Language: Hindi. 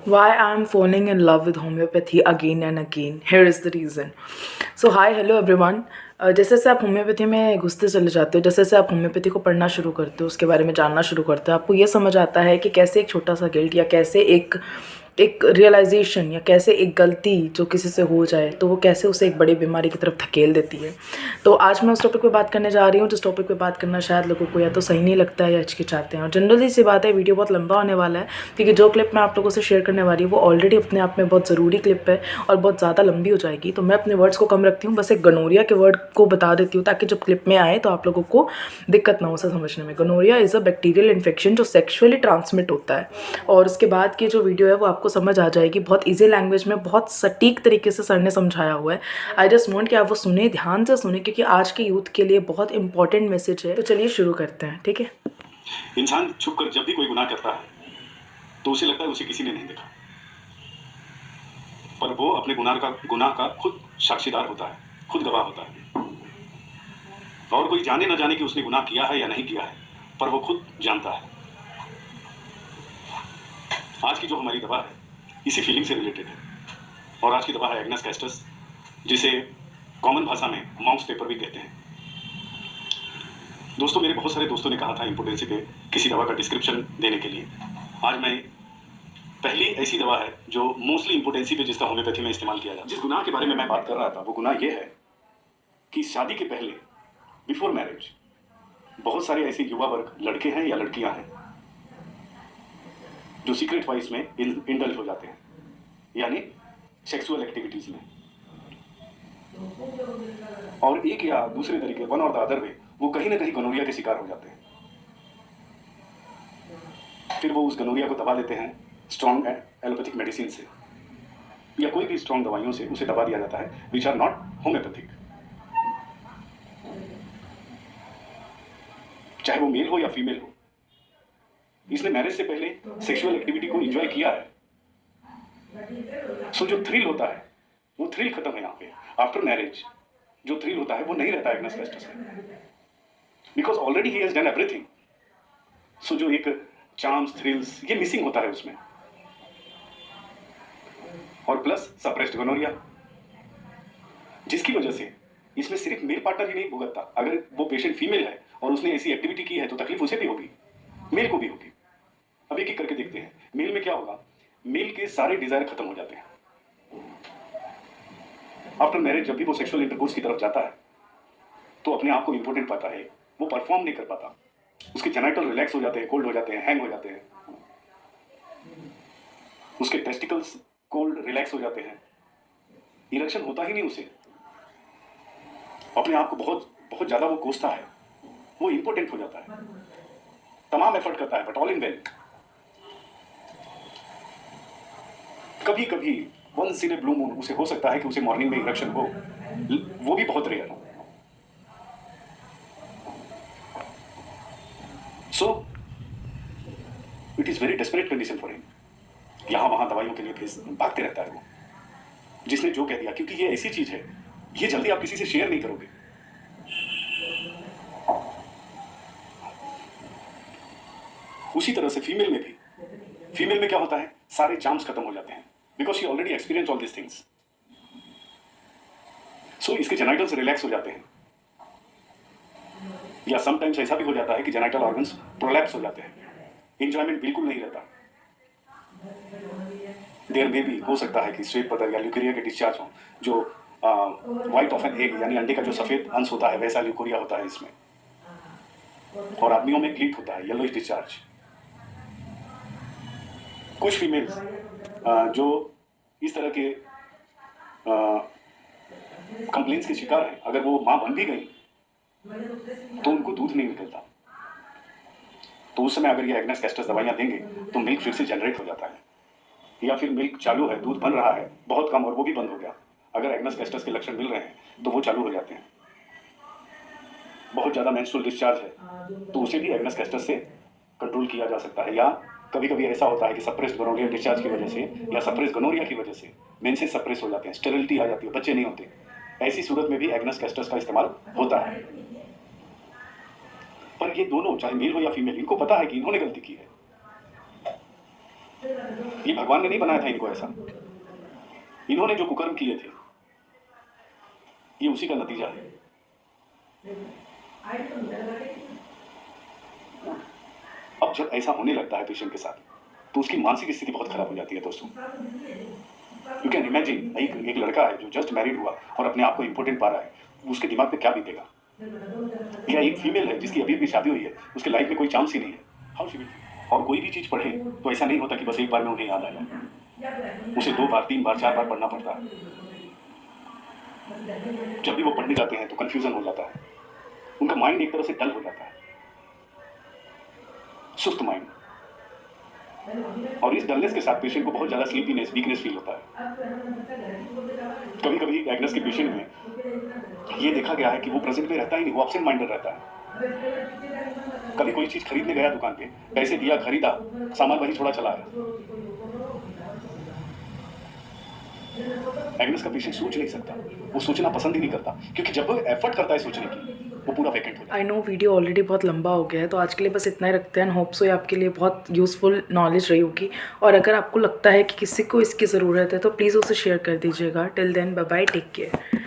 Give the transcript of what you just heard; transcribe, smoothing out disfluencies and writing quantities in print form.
Why I'm falling in love with homeopathy again and again. Here is the reason. So hi, hello everyone. जैसे जैसे आप होम्योपैथी में घुसते चले जाते हो, जैसे जैसे आप होम्योपैथी को पढ़ना शुरू करते हो, उसके बारे में जानना शुरू करते हो, आपको ये समझ आता है कि कैसे एक छोटा सा गिल्ट या कैसे एक रियलाइजेशन या कैसे एक गलती जो किसी से हो जाए तो वो कैसे उसे एक बड़ी बीमारी की तरफ धकेल देती है। तो आज मैं उस टॉपिक पे बात करने जा रही हूँ जिस टॉपिक पे बात करना शायद लोगों को या तो सही नहीं लगता है या हिचकिचाते हैं। और जनरली सी बात है, वीडियो बहुत लंबा होने वाला है क्योंकि जो क्लिप मैं आप लोगों से शेयर करने वाली हूँ वो ऑलरेडी अपने आप में बहुत ज़रूरी क्लिप है और बहुत ज़्यादा लंबी हो जाएगी। तो मैं अपने वर्ड्स को कम रखती हूँ, बस एक गनोरिया के वर्ड को बता देती हूँ ताकि जब क्लिप में आए तो आप लोगों को दिक्कत ना हो उसे समझने में। Gonorrhoea is a bacterial infection जो सेक्शुअली ट्रांसमिट होता है। और उसके बाद की जो वीडियो है वो आपको समझ आ जाएगी, बहुत ईजी लैंग्वेज में, बहुत सटीक तरीके से सर ने समझाया हुआ है। आई जस्ट वॉन्ट कि आप वो सुने, ध्यान से सुने, क्योंकि आज के यूथ के लिए बहुत इंपॉर्टेंट मैसेज है। तो चलिए शुरू करते हैं, ठीक है। इंसान छुपकर जब भी कोई गुनाह करता है तो उसे लगता है उसे किसी ने नहीं देखा, पर वो अपने गुनाह का खुद साक्षीदार होता है, खुद गवाह होता है। और कोई जाने न जाने कि उसने गुनाह किया है या नहीं किया है, पर वो खुद जानता है। आज की जो हमारी दवा है इसी फीलिंग से रिलेटेड है, और आज की दवा है एग्नस कैस्टस, जिसे कॉमन भाषा में माउस पेपर भी कहते हैं। दोस्तों, मेरे बहुत सारे दोस्तों ने कहा था इम्पोर्टेंसी पे किसी दवा का डिस्क्रिप्शन देने के लिए। आज मैं पहली ऐसी दवा है जो मोस्टली इम्पोर्टेंसी पे जिसका होम्योपैथी में इस्तेमाल किया जाता है। जिस गुनाह के बारे में मैं बात कर रहा था वो गुनाह ये है कि शादी के पहले, बिफोर मैरिज, बहुत सारे ऐसे युवा वर्ग, लड़के हैं या लड़कियां हैं, जो सीक्रेट वाइज में इंडल्ज हो जाते हैं, यानी सेक्सुअल एक्टिविटीज में, और एक या दूसरे तरीके, वन और द अदर वे, वो कहीं ना कहीं गनोरिया के शिकार हो जाते हैं। फिर वो उस गनोरिया को दबा देते हैं स्ट्रॉन्ग एलोपैथिक मेडिसिन से, या कोई भी स्ट्रॉन्ग दवाइयों से उसे दबा दिया जाता है, विच आर नॉट होम्योपैथिक। चाहे वो मेल हो या फीमेल हो, इसने मैरिज से पहले सेक्सुअल एक्टिविटी को एंजॉय किया है, सो जो थ्रिल होता है वो थ्रिल खत्म है यहाँ पे। आफ्टर मैरिज जो थ्रिल होता है वो नहीं रहता है एग्नस कैस्टस में, because already he has done everything. So जो एक चार्म्स, थ्रिल्स, ये मिसिंग होता है उसमें। और प्लस सप्रेस्ड गोनोरिया, जिसकी वजह से इसमें सिर्फ मेल पार्टनर ही नहीं भुगतता। अगर वो पेशेंट फीमेल है और उसने ऐसी एक्टिविटी की है तो तकलीफ उसे भी होगी, मेल को भी होगी। अब एक एक करके देखते हैं। मेल में क्या होगा? मेल के सारे डिजायर खत्म हो जाते हैं आफ्टर मैरिज। जब भी वो सेक्सुअल इंटरकोर्स की तरफ जाता है तो अपने आप को इंपॉर्टेंट पाता है, वो परफॉर्म नहीं कर पाता, उसके जेनिटल रिलैक्स हो जाते हैं, कोल्ड हो जाते हैं, हैंग हो जाते हैं, उसके टेस्टिकल्स कोल्ड रिलैक्स हो जाते हैं, इरेक्शन होता ही नहीं उसे, अपने आप को बहुत बहुत ज्यादा वो कोसता है, वो इंपॉर्टेंट हो जाता है, तमाम एफर्ट करता है, बट ऑल इन वेल। कभी कभी once in a blue moon उसे हो सकता है कि उसे मॉर्निंग में इरेक्शन हो, वो भी बहुत रेयर हो। So it is very desperate condition for him. यहां वहां दवाइयों के लिए भागते रहता है वो, जिसने जो कह दिया, क्योंकि ये ऐसी चीज है ये जल्दी आप किसी से शेयर नहीं करोगे। उसी तरह से फीमेल में भी, फीमेल में क्या होता है, सारे चार्म्स खत्म हो जाते हैं, because she already experience all this things. So इसके जेनाइटल्स रिलैक्स हो जाते हैं, या समटाइम्स ऐसा भी हो जाता है कि जेनाइटल ऑर्गन्स प्रोलैप्स हो जाते हैं, इंजॉयमेंट बिल्कुल नहीं रहता। देयर में भी हो सकता है कि श्वेत पदार्थ या ल्यूकेरिया के डिस्चार्ज हो, जो व्हाइट ऑफ एन एग, यानी अंडे का जो सफेद अंश होता है वैसा ल्यूकोरिया होता है इसमें। और आदमियों में ग्लीट होता है, येलोइश डिस्चार्ज। कुछ फीमेल्स जो इस तरह के कंप्लेंट्स के शिकार हैं, अगर वो मां बन भी गई तो उनको दूध नहीं निकलता, तो उस समय अगर ये एग्नस कैस्टस दवाइयां देंगे तो मिल्क फिर से जनरेट हो जाता है, या फिर मिल्क चालू है, दूध बन रहा है बहुत कम और वो भी बंद हो गया, अगर एग्नस कैस्टस के लक्षण मिल रहे हैं तो वो चालू हो जाते हैं। बहुत ज़्यादा मेंस्ट्रुअल डिस्चार्ज है तो उसे भी एग्नस कैस्टस से कंट्रोल किया जा सकता है। या कभी कभी ऐसा होता है कि सप्रेस्ड गोनोरिया डिस्चार्ज की वजह से या सप्रेस्ड गोनोरिया की वजह से मेंसेस सप्रेस हो जाते हैं, स्टेरिलिटी आ जाती है, बच्चे नहीं होते, ऐसी सूरत में भी एग्नस कैस्टस का इस्तेमाल होता है। पर ये दोनों, चाहे मेल हो या फीमेल, इनको पता है कि इन्होंने गलती की है, ये भगवान ने नहीं बनाया था इनको ऐसा। इन्होंने जो कुकर्म किए थे ये उसी का नतीजा है। अब जब ऐसा होने लगता है पेशेंट के साथ तो उसकी मानसिक स्थिति बहुत खराब हो जाती है दोस्तों। यू कैन इमेजिन एक लड़का है जो जस्ट मैरिड हुआ और अपने आप को इम्पोर्टेंट पा रहा है, उसके दिमाग पे क्या बीतेगा। या एक फीमेल है जिसकी अभी भी शादी हुई है, उसके लाइफ में कोई चांस ही नहीं है, हाउ शी विल। और कोई भी चीज़ पढ़े तो ऐसा नहीं होता कि बस एक बार में उन्हें याद आ जाए, उसे 2 बार 3 बार 4 बार पढ़ना पड़ता है। जब भी वो पढ़ने जाते हैं तो कंफ्यूजन हो जाता है, उनका माइंड एक तरह से डल हो जाता है, सुस्त माइंड। और इस डलनेस के साथ पेशेंट को बहुत ज़्यादा स्लीपीनेस, वीकनेस फील होता है। कभी कभी एग्नेस के पेशेंट में ये देखा गया है कि वो प्रेजेंट में रहता ही नहीं, वो एब्सेंट माइंडेड रहता है। कभी कोई चीज़ खरीदने गया दुकान पे, पैसे दिया, खरीदा, सामान वही छोड़ा चला आया। एग्नेस का पेशेंट सोच नहीं सकता, वो सोचना पसंद ही नहीं करता, क्योंकि जब वो एफर्ट करता है सोचने की वो पूरा वैकेंट हो जाता है। आई नो वीडियो ऑलरेडी बहुत लंबा हो गया है, तो आज के लिए बस इतना ही रखते हैं। होप सो ये आपके लिए बहुत यूज़फुल नॉलेज रही होगी, और अगर आपको लगता है कि किसी को इसकी ज़रूरत है तो प्लीज़ उसे शेयर कर दीजिएगा। Till then bye bye, take care.